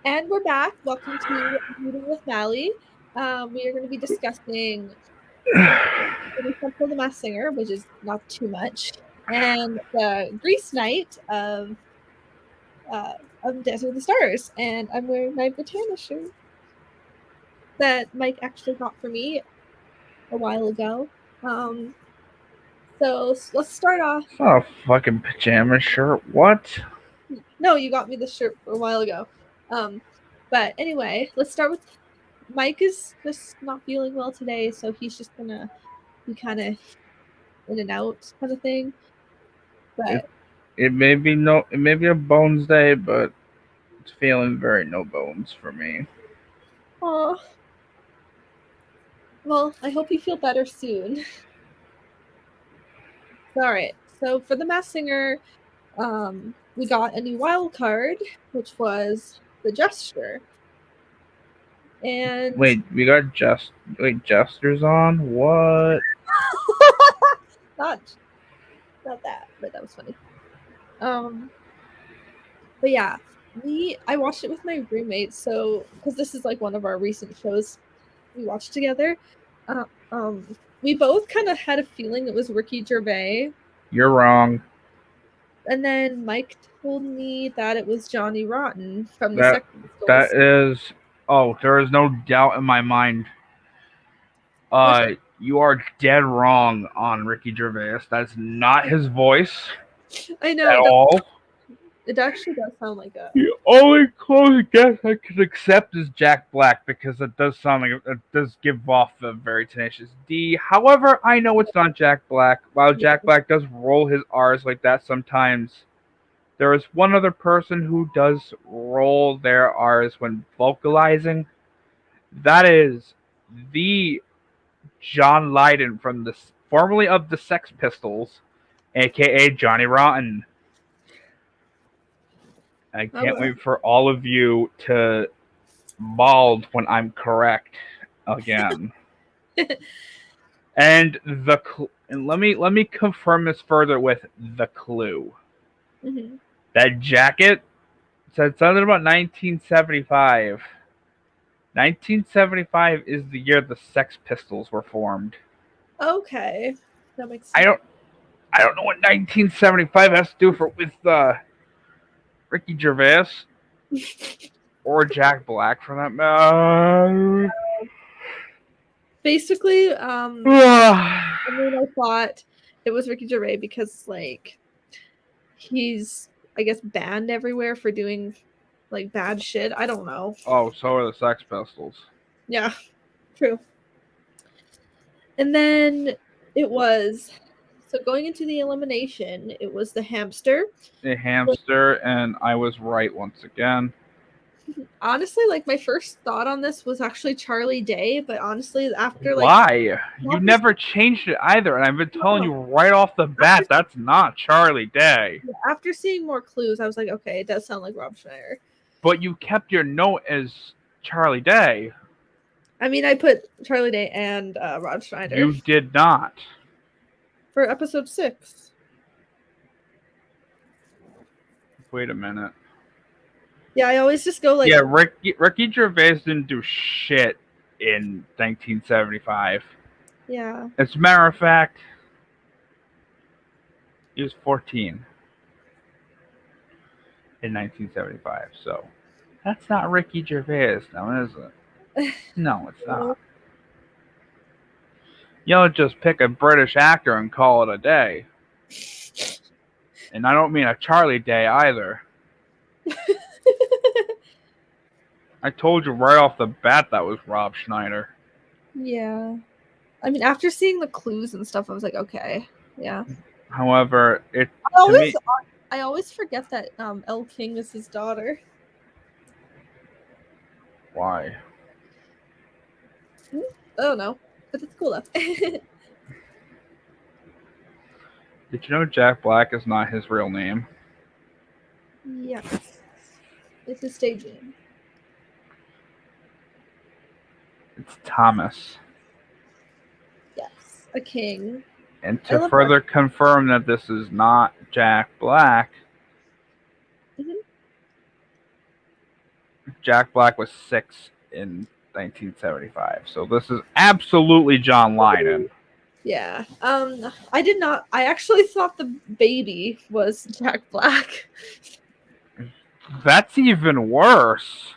And we're back. Welcome to Meeting with Maly. We are going to be discussing Central the Masked Singer, which is not too much, and the Grease Night of Dancing with the Stars. And I'm wearing my Britannia shirt that Mike actually got for me a while ago. So let's start off. It's not a fucking pajama shirt. What? No, you got me this shirt a while ago. But anyway, let's start with Mike is just not feeling well today, so he's just gonna be kind of in and out kind of thing. It But it may be a bones day, but it's feeling very no bones for me. oh, well, I hope you feel better soon. All right. So for the Masked Singer, we got a new wild card, which was the Gesture, and Wait, we got jesters on? What? not that, but that was funny. But yeah, I watched it with my roommate, so because this is like one of our recent shows we watched together. Uh, we both kind of had a feeling it was Ricky Gervais, You're wrong. and then Mike told me that it was Johnny Rotten from the That Sex that Pistols. is. Oh, there is no doubt in my mind. Which You are dead wrong on Ricky Gervais. That's not his voice I know at all. it actually does sound like a. The only close guess I could accept is Jack Black because it does sound like it does give off a very tenacious D. However, I know it's not Jack Black. While Yeah. Jack Black does roll his R's like that sometimes, there is one other person who does roll their R's when vocalizing. That is the John Lydon from the formerly of the Sex Pistols, aka Johnny Rotten. I can't wait for all of you to bald when I'm correct again. And let me confirm this further with the clue. Mm-hmm. That jacket said something about 1975. 1975 is the year the Sex Pistols were formed. Okay, that makes I sense. don't know what 1975 has to do with Ricky Gervais or Jack Black for that matter. Basically, I thought it was Ricky Gervais because like he's I guess banned everywhere for doing like bad shit. I don't know. Oh, so are the Sex Pistols. Yeah, true. And then it was so going into the elimination, it was the hamster. A hamster, and I was right once again. Honestly, like my first thought on this was actually Charlie Day, but honestly, after like Why? You never changed it either, and I've been telling you right off the bat that's not Charlie Day. After seeing more clues, I was like, okay, it does sound like Rob Schneider. But you kept your note as Charlie Day. I mean, I put Charlie Day and Rob Schneider. You did not. For episode 6. Wait a minute. Yeah, I always just go like. Yeah, Ricky Gervais didn't do shit in 1975. Yeah. As a matter of fact, he was 14 in 1975. So that's not Ricky Gervais, now is it? No, it's not. You don't just pick a British actor and call it a day. And I don't mean a Charlie Day either. I told you right off the bat that was Rob Schneider. Yeah. I mean, after seeing the clues and stuff, I was like, okay, yeah. However, I always forget that Elle King is his daughter. Why? I don't know, but it's cool though. Did you know Jack Black is not his real name? Yes. It's his stage name. It's Thomas. Yes, a king. And to further confirm that this is not Jack Black, Jack Black was 6 in 1975. So this is absolutely John Lydon. Yeah. I did not. I actually thought the baby was Jack Black. That's even worse.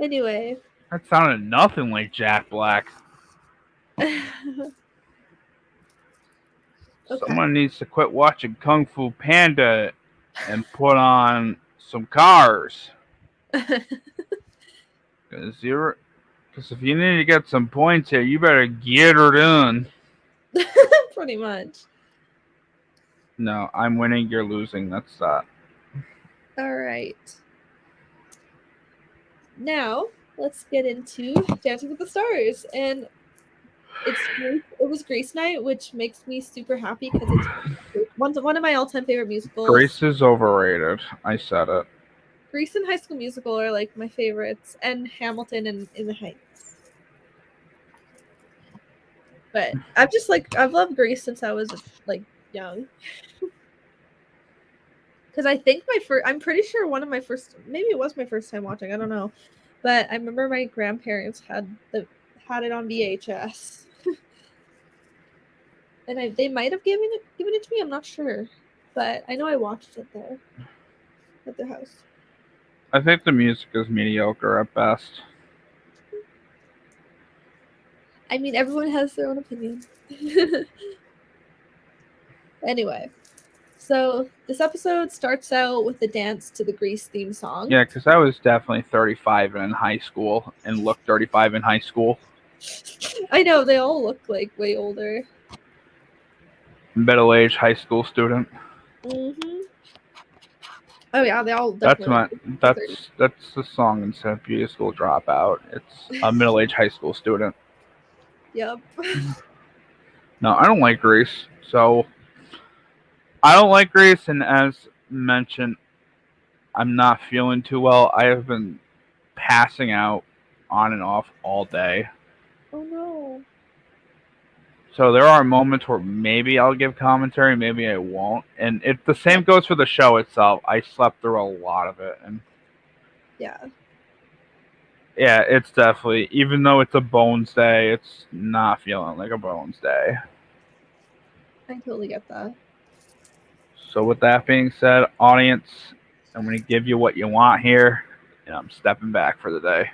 Anyway. That sounded nothing like Jack Black. Okay. Someone needs to quit watching Kung Fu Panda and put on some Cars. Because if you need to get some points here, you better get her done. Pretty much. No, I'm winning, you're losing. That's that. All right. Now, let's get into Dancing with the Stars. And it was Grease Night, which makes me super happy because it's one of my all-time favorite musicals. Grease is overrated. I said it. Grease and High School Musical are like my favorites, and Hamilton and In the Heights. But I've loved Grease since I was like young. Because I think I'm pretty sure maybe it was my first time watching. I don't know, but I remember my grandparents had it on VHS, and they might have given it to me. I'm not sure, but I know I watched it there at their house. I think the music is mediocre at best. I mean, everyone has their own opinion. Anyway, so this episode starts out with the dance to the Grease theme song. Yeah, because I was definitely 35 in high school and looked 35 in high school. I know, they all look like way older. Middle-aged high school student. Mm-hmm. Oh yeah, they all definitely. That's the song instead of Beauty School Dropout. It's a middle-aged high school student. Yep. No, I don't like Grease. So I don't like Grease, and as mentioned, I'm not feeling too well. I have been passing out on and off all day. Oh no. So there are moments where maybe I'll give commentary, maybe I won't. And the same goes for the show itself. I slept through a lot of it, and yeah, it's definitely, even though it's a Bones Day, it's not feeling like a Bones Day. I totally get that. So with that being said, audience, I'm going to give you what you want here, and I'm stepping back for the day.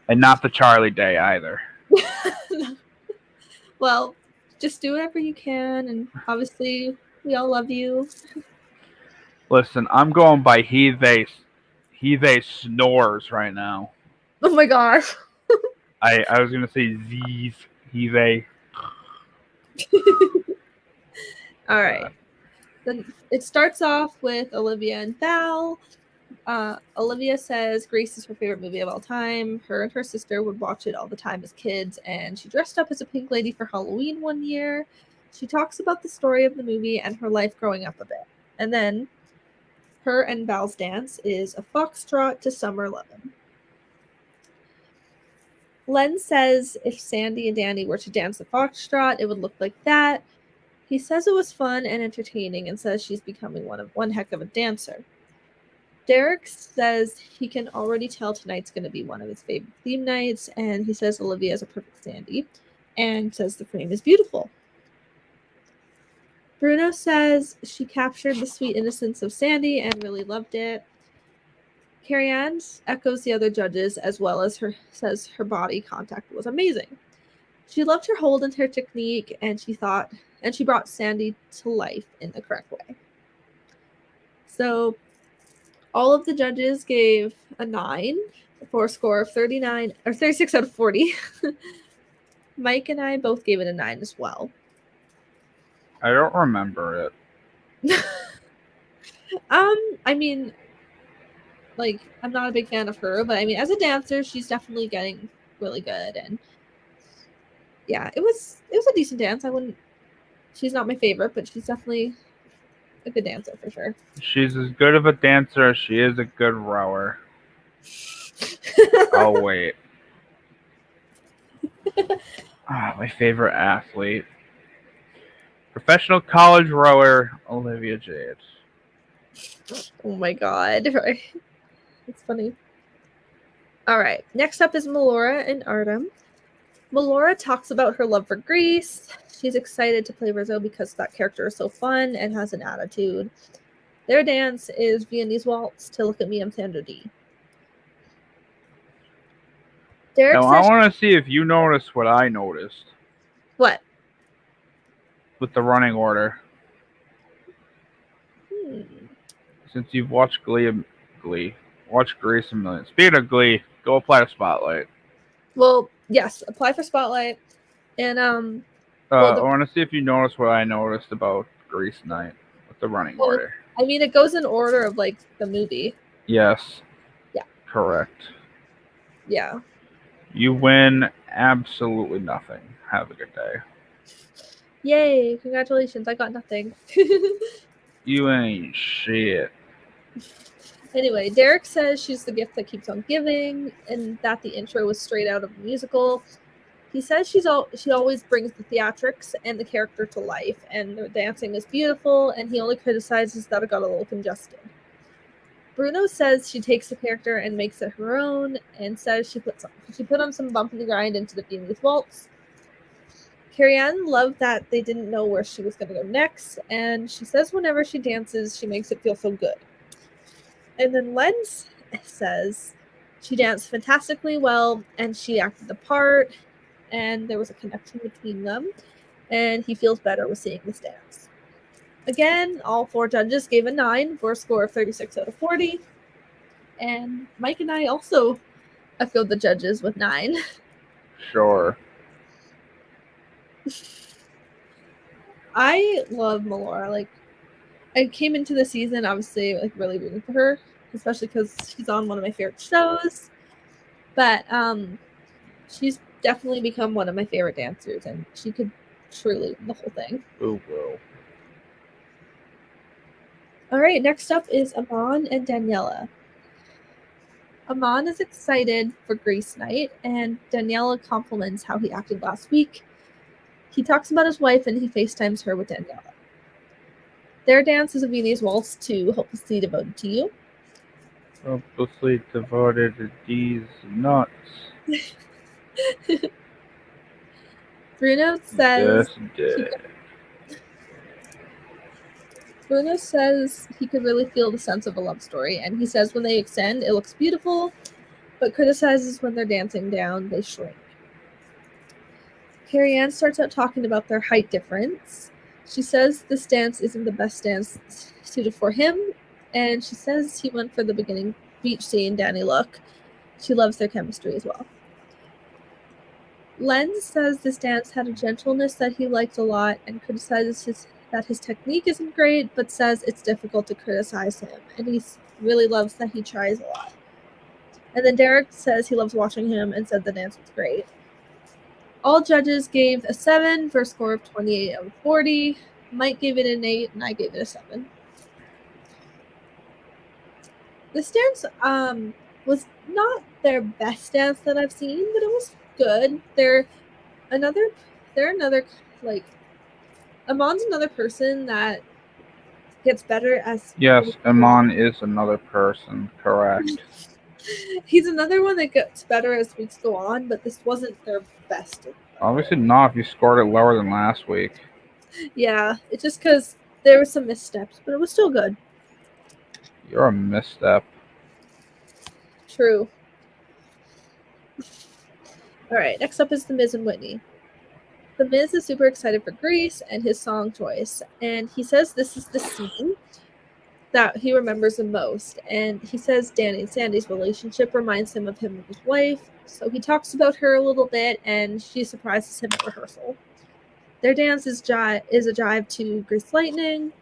And not the Charlie Day either. Well, just do whatever you can, and obviously we all love you. Listen, I'm going by he they snores right now. Oh my gosh. I was gonna say Z's, he they. All right. Then it starts off with Olivia and Val. Olivia says Grease is her favorite movie of all time. Her and her sister would watch it all the time as kids, and she dressed up as a pink lady for Halloween one year. She talks about the story of the movie and her life growing up a bit. And then her and Val's dance is a foxtrot to Summer Lovin'. Len says if Sandy and Danny were to dance the foxtrot, it would look like that. He says it was fun and entertaining and says she's becoming one heck of a dancer. Derek says he can already tell tonight's going to be one of his favorite theme nights, and he says Olivia is a perfect Sandy and says the frame is beautiful. Bruno says she captured the sweet innocence of Sandy and really loved it. Carrie Ann echoes the other judges as well as says her body contact was amazing. She loved her hold and her technique, and she brought Sandy to life in the correct way. So all of the judges gave a 9 for a score of 36 out of 40. Mike and I both gave it a 9 as well. I don't remember it. I mean, like, I'm not a big fan of her, but I mean, as a dancer, she's definitely getting really good, and yeah, it was a decent dance. She's not my favorite, but she's definitely a good dancer for sure. She's as good of a dancer as she is a good rower. Oh wait. My favorite athlete. Professional college rower, Olivia Jade. Oh my god. Right. It's funny. All right. Next up is Melora and Artem. Melora talks about her love for Grease. She's excited to play Rizzo because that character is so fun and has an attitude. Their dance is Viennese Waltz to Look at Me, I'm Sandra D. Derek Now, I says... want to see if you noticed what I noticed What? with the running order. Since you've watched watch Grease a million. Speaking of Glee, go apply to Spotlight. Well, yes, apply for Spotlight. And, I want to see if you noticed what I noticed about Grease Night with the running order. I mean, it goes in order of, like, the movie. Yes. Yeah. Correct. Yeah. You win absolutely nothing. Have a good day. Yay, congratulations, I got nothing. You ain't shit. Anyway, Derek says she's the gift that keeps on giving, and that the intro was straight out of a musical. He says she always brings the theatrics and the character to life, and the dancing is beautiful, and he only criticizes that it got a little congested. Bruno says she takes the character and makes it her own, and says she put on some bump in the grind into the Viennese Waltz. Carrie-Anne loved that they didn't know where she was going to go next, and she says whenever she dances, she makes it feel so good. And then Len says she danced fantastically well, and she acted the part, and there was a connection between them, and he feels better with seeing this dance. Again, all 4 judges gave a 9 for a score of 36 out of 40, and Mike and I also echoed the judges with 9. Sure. I love Melora. Like, I came into the season obviously like really rooting for her, especially because she's on one of my favorite shows. But she's definitely become one of my favorite dancers, and she could truly win the whole thing. Oh, well. All right, next up is Avon and Daniela. Avon is excited for Grease Night, and Daniela compliments how he acted last week. He talks about his wife, and he FaceTimes her with Daniela. Their dance is a Viennese Waltz to Hopelessly Devoted to You. Hopelessly devoted to these nuts. Bruno says he could really feel the sense of a love story, and he says when they extend, it looks beautiful, but criticizes when they're dancing down, they shrink. Carrie-Anne starts out talking about their height difference. She says this dance isn't the best dance suited for him, and she says he went for the beginning beach scene Danny look. She loves their chemistry as well. Len says this dance had a gentleness that he liked a lot, and criticizes that his technique isn't great, but says it's difficult to criticize him, and he really loves that he tries a lot. And then Derek says he loves watching him and said the dance was great. All judges gave a 7 for a score of 28 out of 40. Mike gave it an 8, and I gave it a 7. This dance was not their best dance that I've seen, but it was good. They're another like Amon's another person that gets better as yes, Amon is another person, correct. He's another one that gets better as weeks go on, but this wasn't their best. Obviously not if you scored it lower than last week. Yeah, it's just because there were some missteps, but it was still good. You're a misstep. True. All right, next up is The Miz and Whitney. The Miz is super excited for Grease and his song choice, and he says this is the scene that he remembers the most, and he says Danny and Sandy's relationship reminds him of him and his wife, so he talks about her a little bit, and she surprises him at rehearsal. Their dance is a jive to Grease Lightning.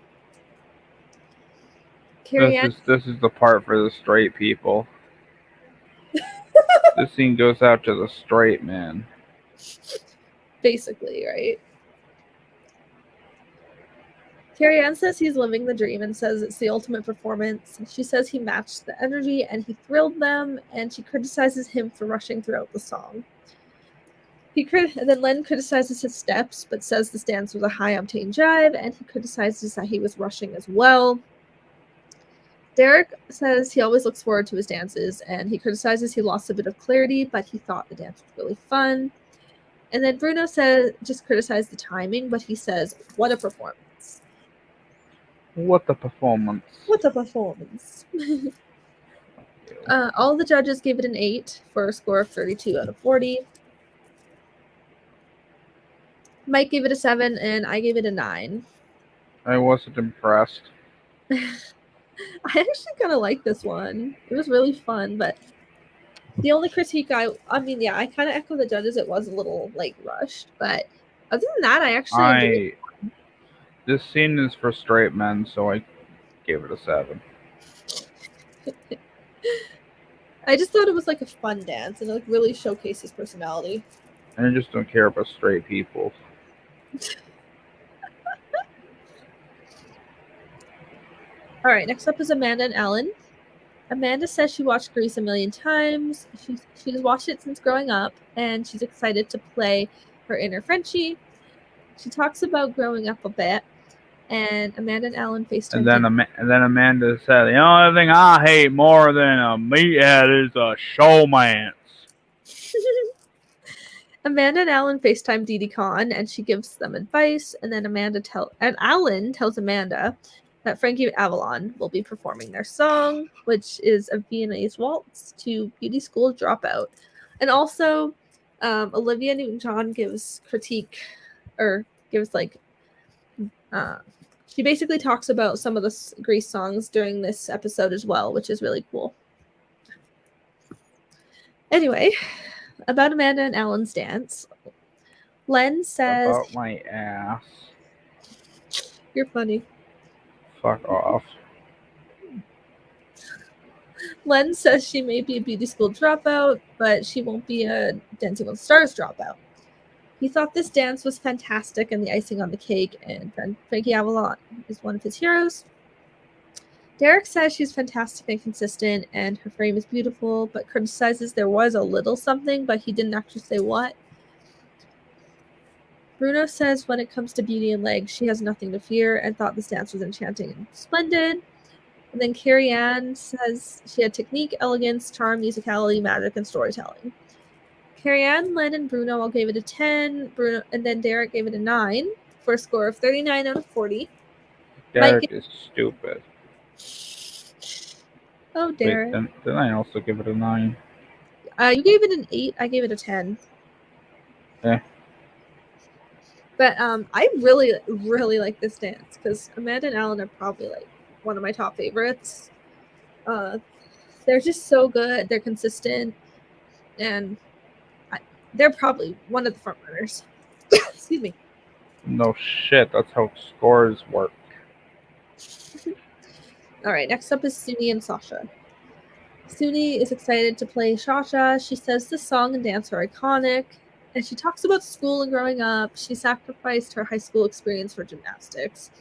This is the part for the straight people. This scene goes out to the straight man. Basically, right? Carrie-Anne says he's living the dream and says it's the ultimate performance. She says he matched the energy and he thrilled them, and she criticizes him for rushing throughout the song. And then Len criticizes his steps, but says this dance was a high-octane jive, and he criticizes that he was rushing as well. Derek says he always looks forward to his dances, and he criticizes he lost a bit of clarity, but he thought the dance was really fun. And then Bruno just criticized the timing, but he says, what a performance. What the performance? What a performance. All the judges gave it an 8 for a score of 32 out of 40. Mike gave it a 7, and I gave it a 9. I wasn't impressed. I actually kind of like this one. It was really fun, but the only critique I kind of echo the judges. It was a little like rushed, but other than that, I actually enjoyed it. This scene is for straight men, so I gave it a 7. I just thought it was like a fun dance and it like really showcased his personality. I just don't care about straight people. All right, next up is Amanda and Ellen. Amanda says she watched Grease a million times. She's watched it since growing up, and she's excited to play her inner Frenchie. She talks about growing up a bit, and Amanda and Ellen FaceTime. And then Amanda said, the only thing I hate more than a meathead is a showmance. Amanda and Alan FaceTime Dee Dee Con, and she gives them advice. And then Alan tells Amanda that Frankie Avalon will be performing their song, which is a Viennese waltz to Beauty School Dropout. And also, Olivia Newton-John gives critique, or gives like, she basically talks about some of the Grease songs during this episode as well, which is really cool. Anyway, about Amanda and Alan's dance, Len says... About my ass. You're funny. Fuck off. Len says she may be a beauty school dropout, but she won't be a Dancing with the Stars dropout. He thought this dance was fantastic and the icing on the cake, and Frankie Avalon is one of his heroes. Derek says she's fantastic and consistent, and her frame is beautiful, but criticizes there was a little something, but he didn't actually say what. Bruno says when it comes to beauty and legs, she has nothing to fear, and thought this dance was enchanting and splendid. And then Carrie Ann says she had technique, elegance, charm, musicality, magic, and storytelling. Carrie Ann, Len, and Bruno all gave it a 10. And then Derek gave it a 9 for a score of 39 out of 40. Derek is stupid. Oh, Derek. Wait, then I also give it a 9. You gave it an 8. I gave it a 10. Yeah. But I really, really like this dance because Amanda and Alan are probably like one of my top favorites. They're just so good. They're consistent, and they're probably one of the front runners. Excuse me. No shit, that's how scores work. All right, next up is Suni and Sasha. Suni is excited to play Sasha. She says the song and dance are iconic, and she talks about school and growing up. She sacrificed her high school experience for gymnastics,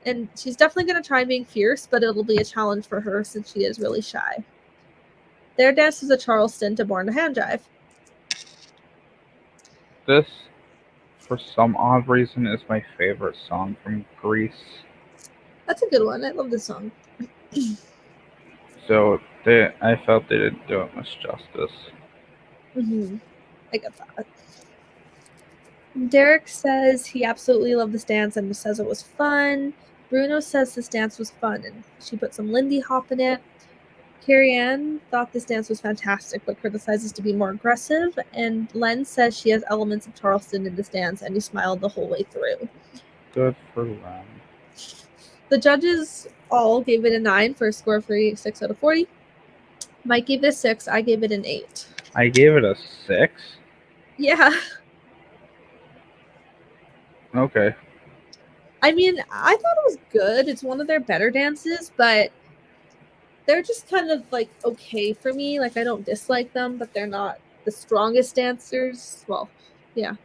and she's definitely going to try being fierce, but it'll be a challenge for her since she is really shy. Their dance is a Charleston to Born to Hand Jive. This, for some odd reason, is my favorite song from Grease. That's a good one. I love this song. So I felt they didn't do it much justice. I get that. Derek says he absolutely loved this dance and says it was fun. Bruno says this dance was fun and she put some Lindy Hop in it. Carrie Ann thought this dance was fantastic but criticizes to be more aggressive. And Len says she has elements of Charleston in this dance and he smiled the whole way through. Good for Len. The judges all gave it a 9 for a score of 36 out of 40. Mike gave it a 6. I gave it an 8. I gave it a 6? Yeah. Okay. I mean, I thought it was good. It's one of their better dances, but they're just kind of like okay for me. Like I don't dislike them, but they're not the strongest dancers. Well, yeah.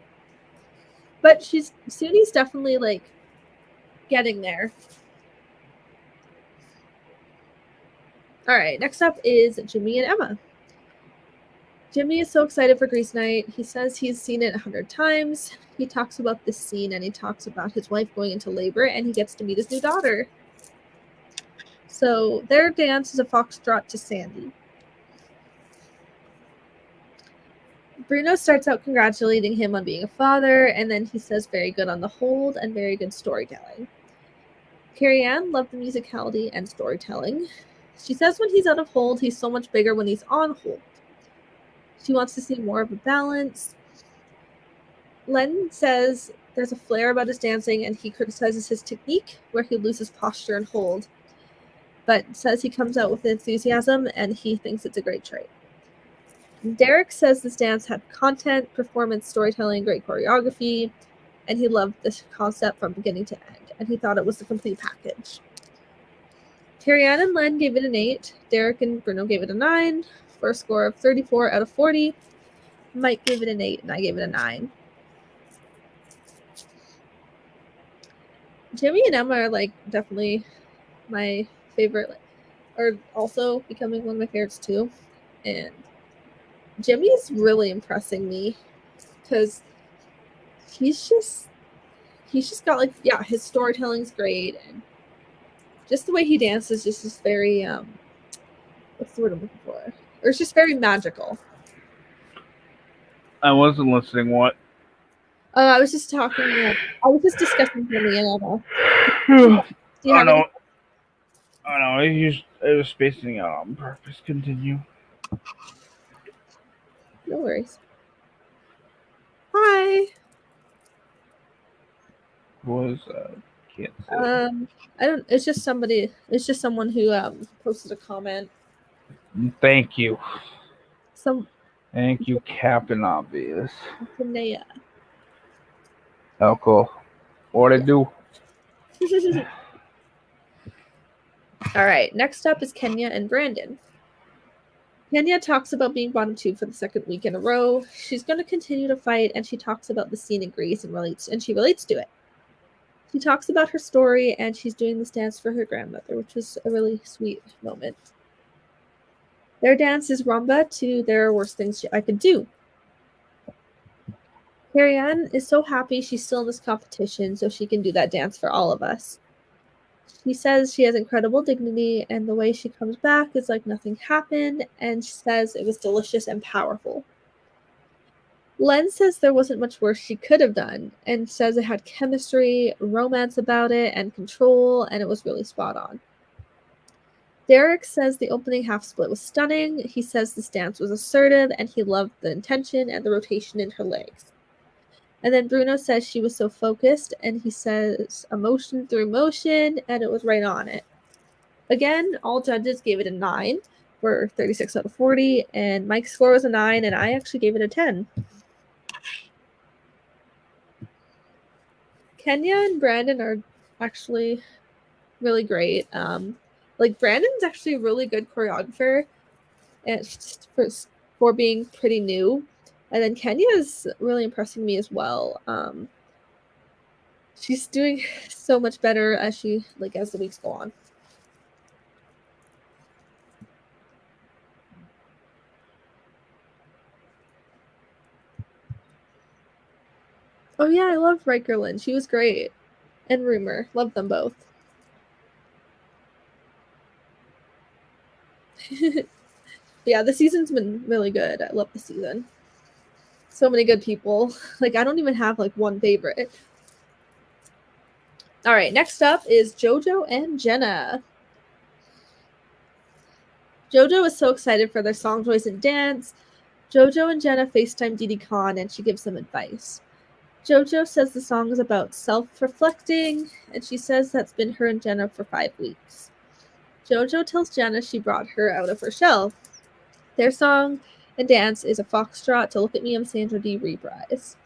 But Suni's definitely like getting there. All right, next up is Jimmy and Emma. Jimmy is so excited for Grease Night. He says he's seen it 100 times. He talks about this scene and he talks about his wife going into labor and he gets to meet his new daughter. So their dance is a foxtrot to Sandy. Bruno starts out congratulating him on being a father, and then he says very good on the hold and very good storytelling. Carrie-Anne loved the musicality and storytelling. She says when he's out of hold, he's so much bigger when he's on hold. She wants to see more of a balance. Len says there's a flair about his dancing, and he criticizes his technique, where he loses posture and hold, but says he comes out with enthusiasm, and he thinks it's a great trait. Derek says this dance had content, performance, storytelling, great choreography, and he loved this concept from beginning to end, and he thought it was the complete package. Carrie-Anne and Len gave it an 8. Derek and Bruno gave it a 9, for a score of 34 out of 40. Mike gave it an 8, and I gave it a 9. Jimmy and Emma are, like, definitely my favorite, are also becoming one of my favorites, too. And Jimmy's really impressing me, because he's just got, like, yeah, his storytelling's great, and just the way he dances just very, what's the word I'm looking for? Or it's just very magical. I wasn't listening. What? I was just talking, I was just discussing Jimmy and Emma. Oh no. Oh no, it was spacing out on purpose. Continue. No worries. Hi. What was that? Can't say. I don't. It's just somebody. It's just someone who posted a comment. Thank you. Thank you, Captain Obvious. Tanea. Oh, cool. What'd it do? All right. Next up is Kenya and Brandon. Kenya talks about being bottom 2 for the second week in a row. She's going to continue to fight, and she talks about the scene in Greece and she relates to it. She talks about her story, and she's doing this dance for her grandmother, which was a really sweet moment. Their dance is rumba to There Are Worse Things I Could Do. Carrie-Anne is so happy she's still in this competition, so she can do that dance for all of us. She says she has incredible dignity, and the way she comes back is like nothing happened, and she says it was delicious and powerful. Len says there wasn't much worse she could have done, and says it had chemistry, romance about it, and control, and it was really spot on. Derek says the opening half split was stunning. He says this dance was assertive, and he loved the intention and the rotation in her legs. And then Bruno says she was so focused, and he says emotion through motion, and it was right on it. Again, all judges gave it a 9 for 36 out of 40, and Mike's score was a 9, and I actually gave it a 10. Kenya and Brandon are actually really great. Like, Brandon's actually a really good choreographer, and just for being pretty new. And then Kenya is really impressing me as well. She's doing so much better as the weeks go on. Oh yeah, I love Rikerlin. She was great. And Rumor. Love them both. Yeah, the season's been really good. I love the season. So many good people. Like, I don't even have like one favorite. All right, next up is Jojo and Jenna. Jojo is so excited for their song choice and dance. Jojo and Jenna FaceTime Didi Khan, and she gives them advice. Jojo says the song is about self-reflecting, and she says that's been her and Jenna for 5 weeks. Jojo tells Jenna she brought her out of her shell. Their song and dance is a foxtrot to Look at Me, I'm Sandra Dee reprise.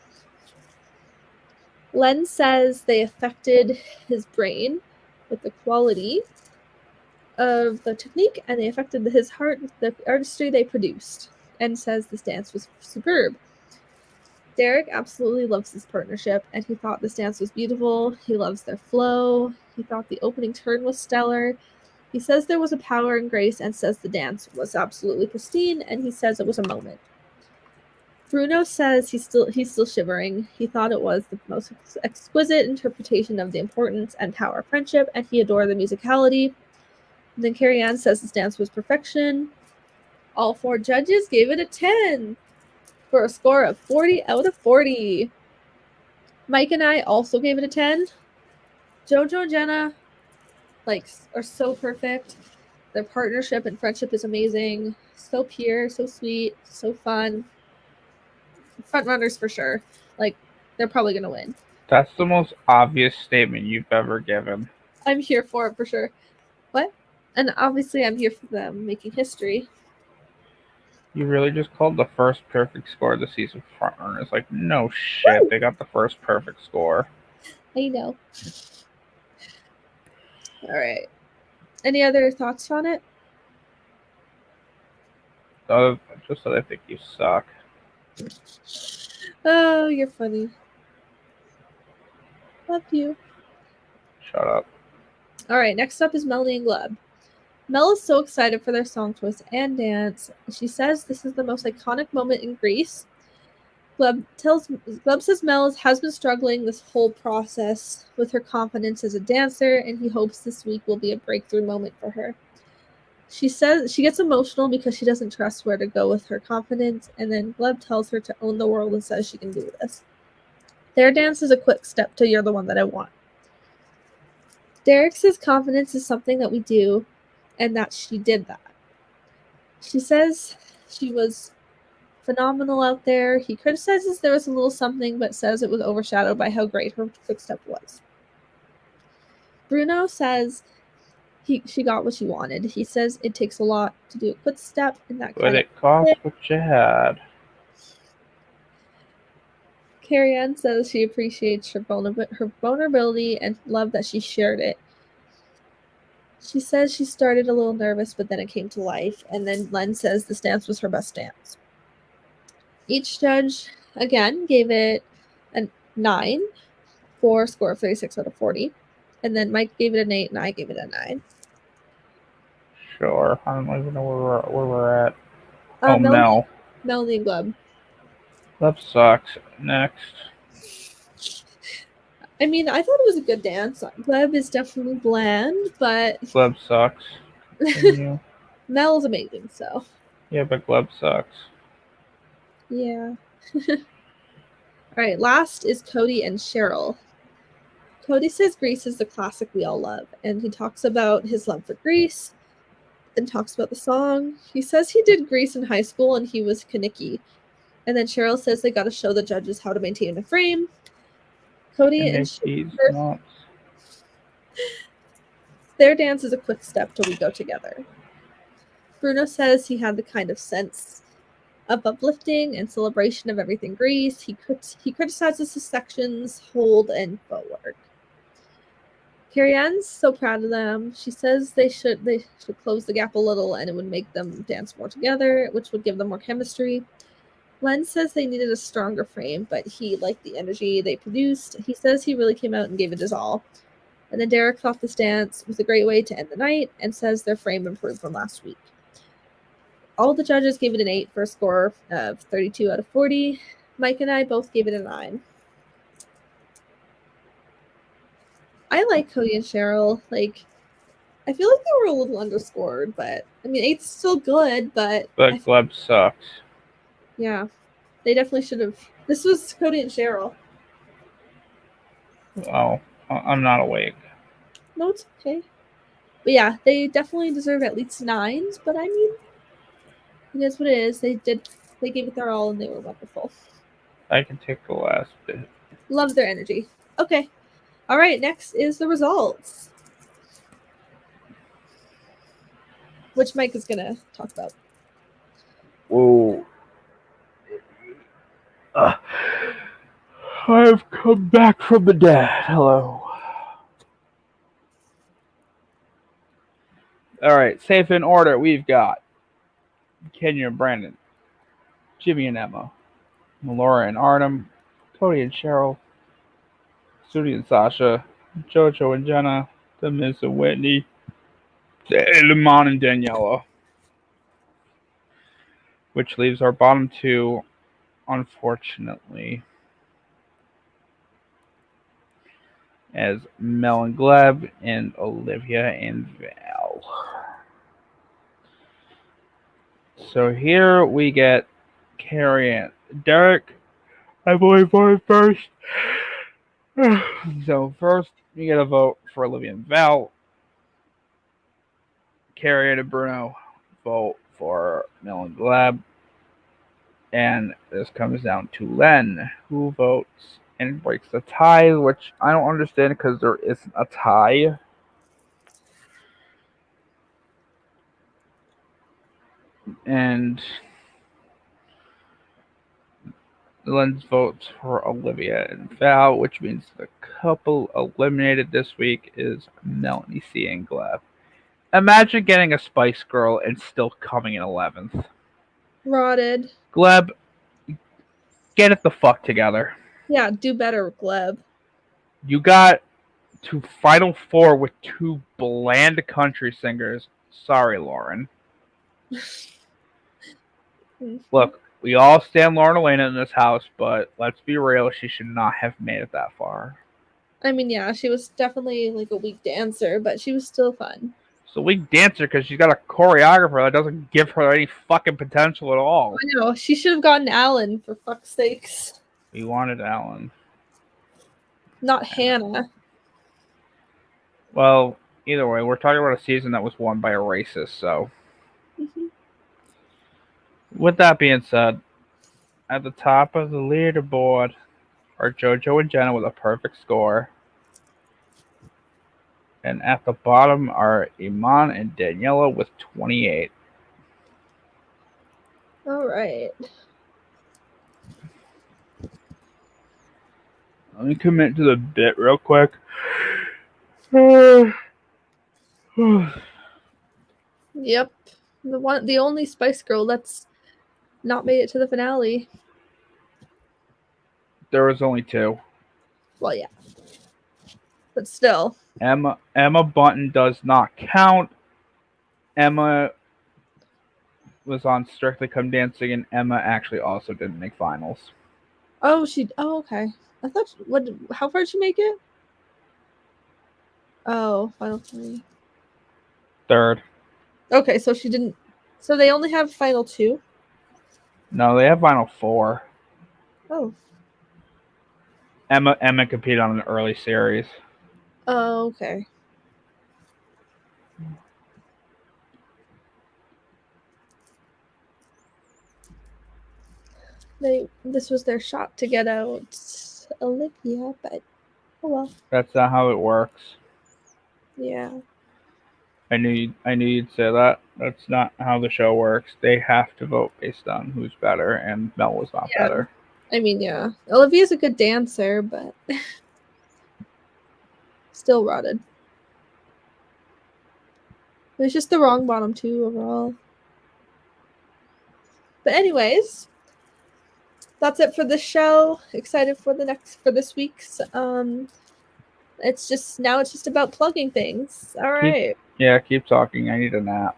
Len says they affected his brain with the quality of the technique, and they affected his heart with the artistry they produced, and says this dance was superb. Derek absolutely loves this partnership, and he thought this dance was beautiful. He loves their flow. He thought the opening turn was stellar. He says there was a power and grace, and says the dance was absolutely pristine, and he says it was a moment. Bruno says he's still shivering. He thought it was the most exquisite interpretation of the importance and power of friendship, and he adored the musicality. And then Carrie Ann says this dance was perfection. All 4 judges gave it a 10 for a score of 40 out of 40. Mike and I also gave it a 10. Jojo and Jenna are so perfect. Their partnership and friendship is amazing. So pure, so sweet, so fun. Front runners for sure. They're probably gonna win. That's the most obvious statement you've ever given. I'm here for it for sure. What? And obviously I'm here for them making history. You really just called the first perfect score of the season front runners. Like, no shit, they got the first perfect score. I know. Alright. Any other thoughts on it? Just that I think you suck. Oh, you're funny. Love you. Shut up. Alright, next up is Maly and Gleb. Mel is so excited for their song choice and dance. She says this is the most iconic moment in Greece. Gleb says Mel has been struggling this whole process with her confidence as a dancer, and he hopes this week will be a breakthrough moment for her. She says she gets emotional because she doesn't trust where to go with her confidence, and then Gleb tells her to own the world and says she can do this. Their dance is a quick step to You're the One That I Want. Derek says confidence is something that we do, and that she did that. She says she was phenomenal out there. He criticizes there was a little something, but says it was overshadowed by how great her quick step was. Bruno says she got what she wanted. He says it takes a lot to do a quick step, and that But it cost what you had. Carrie Ann says she appreciates her vulnerability and love that she shared it. She says she started a little nervous, but then it came to life. And then Len says this dance was her best dance. Each judge, again, gave it a 9 for a score of 36 out of 40. And then Mike gave it an 8, and I gave it a 9. Sure. I don't even know where we're at. Mel. Maly and Gleb. That sucks. Next. I mean, I thought it was a good dance. Gleb is definitely bland, but Gleb sucks. Mel is amazing, so. Yeah, but Gleb sucks. Yeah. Alright, last is Cody and Cheryl. Cody says Grease is the classic we all love, and he talks about his love for Grease and talks about the song. He says he did Grease in high school and he was Kaniki. And then Cheryl says they got to show the judges how to maintain a frame. Cody and Cheryl, their dance is a quick step till we go together. Bruno says he had the kind of sense of uplifting and celebration of everything Grease. He criticizes his sections, hold, and footwork. Carrie Ann's so proud of them. She says they should close the gap a little and it would make them dance more together, which would give them more chemistry. Len says they needed a stronger frame, but he liked the energy they produced. He says he really came out and gave it his all. And then Derek thought this dance was a great way to end the night and says their frame improved from last week. All the judges gave it an 8 for a score of 32 out of 40. Mike and I both gave it a 9. I like Cody and Cheryl. I feel like they were a little underscored, but I mean, 8's still good, but Gleb sucks. Yeah, they definitely should have. This was Cody and Cheryl. Oh, I'm not awake. No, it's okay. But yeah, they definitely deserve at least 9s, but I mean, it is what it is. They gave it their all and they were wonderful. I can take the last bit. Love their energy. Okay. All right, next is the results, which Mike is going to talk about. Whoa. I've come back from the dead. Hello. All right, safe in order. We've got Kenya and Brandon, Jimmy and Emma, Melora and Artem, Cody and Cheryl, Sudi and Sasha, Jojo and Jenna, The Miz and Whitney, Avon and Daniela. Which leaves our bottom 2, unfortunately, as Mel and Gleb and Olivia and Val. So here we get Carrie and Derek, I believe, voted first. So first, you get a vote for Olivia and Val. Carrie and Bruno vote for Mel and Gleb. And this comes down to Len, who votes and breaks the tie, which I don't understand because there isn't a tie. And Len's votes for Olivia and Val, which means the couple eliminated this week is Melanie C. and Gleb. Imagine getting a Spice Girl and still coming in 11th. Rotted. Gleb, get it the fuck together. Yeah, do better, Gleb. You got to Final Four with two bland country singers. Sorry, Lauren. Look, we all stand Lauren Elena in this house, but let's be real, she should not have made it that far. I mean, yeah, she was definitely like a weak dancer, but she was still fun. She's a weak dancer because she's got a choreographer that doesn't give her any fucking potential at all. I know, she should have gotten Alan, for fuck's sakes. We wanted Alan. Not Hannah. Well, either way, we're talking about a season that was won by a racist, so. With that being said, at the top of the leaderboard are Jojo and Jenna with a perfect score. And at the bottom are Avon and Daniela with 28. All right. Let me commit to the bit real quick. Yep. The only Spice Girl that's not made it to the finale. There was only two. Well, yeah. But still. Emma Bunton does not count. Emma was on Strictly Come Dancing, and Emma actually also didn't make finals. Oh, okay. I thought, how far did she make it? Oh, final 3. Third. Okay, so she didn't, so they only have final 2? No, they have final 4. Oh. Emma competed on an early series. Oh, okay. This was their shot to get out Olivia, but oh well. That's not how it works. Yeah. I knew you'd say that. That's not how the show works. They have to vote based on who's better, and Mel was not better. I mean, yeah. Olivia's a good dancer, but still rotted. It was just the wrong bottom 2 overall. But anyways, that's it for the show. Excited for this week's. It's just about plugging things. All right. Keep talking. I need a nap.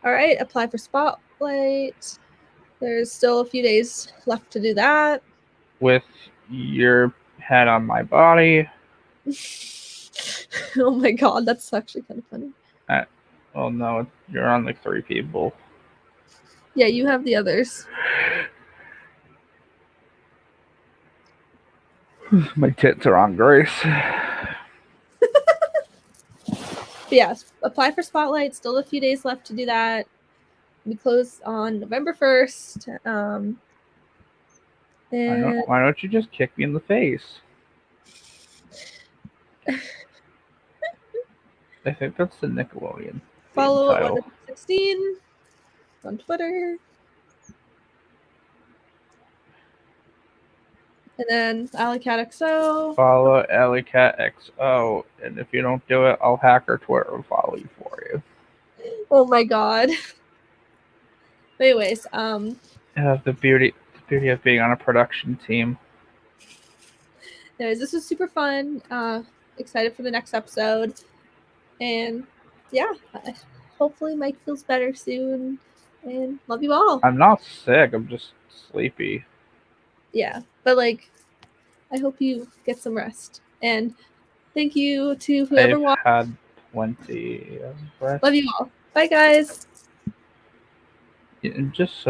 All right. Apply for Spotlight. There's still a few days left to do that. With your head on my body. Oh my god, that's actually kind of funny. Oh no, you're on like 3 people. Yeah, you have the others. My tits are on Grace. But yes, apply for Spotlight. Still a few days left to do that. We close on November 1st. And why don't you just kick me in the face? I think that's the Nickelodeon. Follow 1116 on Twitter. And then AlleyCatXO. Follow AlleyCatXO. And if you don't do it, I'll hack her Twitter and follow you for you. Oh my god. But anyways, the beauty of being on a production team. Anyways, this was super fun. Excited for the next episode. And yeah, hopefully Mike feels better soon. And love you all. I'm not sick. I'm just sleepy. Yeah, but like, I hope you get some rest. And thank you to whoever watched. I've had plenty of rest. Love you all. Bye, guys. And just so